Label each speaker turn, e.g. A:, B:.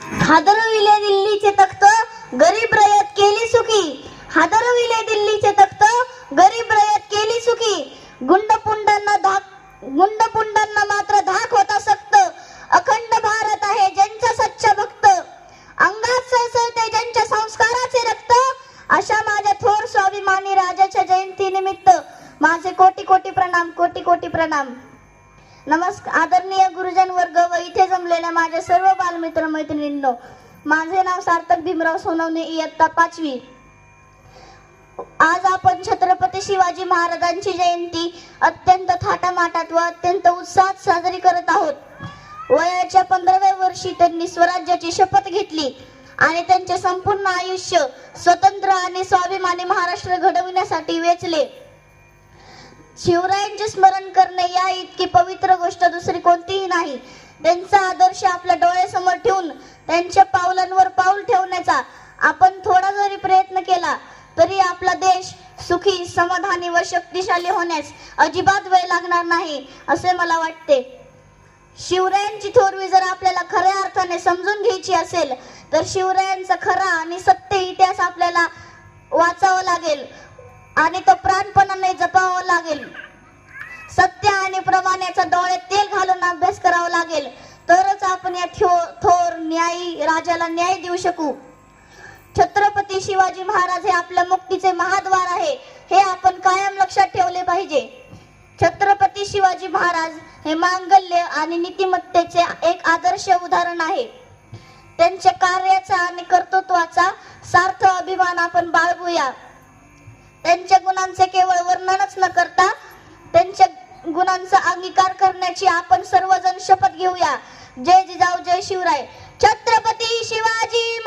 A: हादरविले दिल्लीचे तख्त, गरीब रयत केली सुखी. हादरविले दिल्लीचे तख्त, गरीब रयत केली सुखी. गुंडपुंडांना मात्र धाक होता सक्त. अखंड भारत आहे ज्यांचा सच्चा भक्त. अंगात सळसळते ज्यांच्या संस्काराचे रक्त. अशा माझ्या थोर स्वाभिमानी राजाच्या जयंती निमित्त माझे कोटी कोटी प्रणाम, कोटी कोटी प्रणाम. नमस्कार आदरणीय गुरुजन वर्ग व इथे जमलेल्या माझ्या सर्व बालमित्र मैत्रिणींनो, माझे नाव सार्थक भीमराव सोनवणे, इयत्ता 5वी. आज आपण छत्रपती शिवाजी महाराजांची जयंती अत्यंत थाटामाटात व अत्यंत उत्साहात साजरी करत आहोत. वयाच्या 15व्या वर्षी त्यांनी स्वराज्याची शपथ घेतली आणि त्यांचे संपूर्ण आयुष्य स्वतंत्र आणि स्वाभिमानी महाराष्ट्र घडविण्यासाठी वेचले. शिवरायांचे स्मरण करणे या इतकी पवित्र गोष्ट दुसरी कोणतीही नाही. त्यांचा आदर्श आपल्या डोळ्यासमोर ठेवून त्यांच्या पावलांवर पाऊल ठेवण्याचा आपण थोडा जरी प्रयत्न केला तरी आपला देश सुखी, समाधानी व शक्तिशाली होण्यास अजिबात वेळ लागणार नाही असे मला वाटते. शिवरायांची थोरवी जर आपल्याला खऱ्या अर्थाने समजून घ्यायची असेल तर शिवरायांचा खरा आणि सत्य इतिहास आपल्याला वाचावा लागेल आणि तो प्राणपणाने जपावा लागेल. सत्य आणि प्रमाणाचा डोळ्यात तेल घालून अभ्यास करावा लागेल, तरच आपण या थोर न्यायी राजाला न्याय देऊ शकू. छत्रपती शिवाजी महाराज हे आपल्या मुक्तीचे महाद्वार आहे, हे आपण कायम लक्षात ठेवले पाहिजे. छत्रपती शिवाजी महाराज हे मांगल्य आणि नीतिमत्तेचे एक आदर्श उदाहरण आहे. त्यांच्या कार्याचा आणि कर्तृत्वाचा सार्थ अभिमान आपण बाळगूया. त्यांच्या गुणांचे केवळ वर्णनच न करता त्यांच्या गुणांचा अंगीकार करण्याची आपण सर्वजण शपथ घेऊया. जय जिजाऊ, जय शिवराय. छत्रपती शिवाजी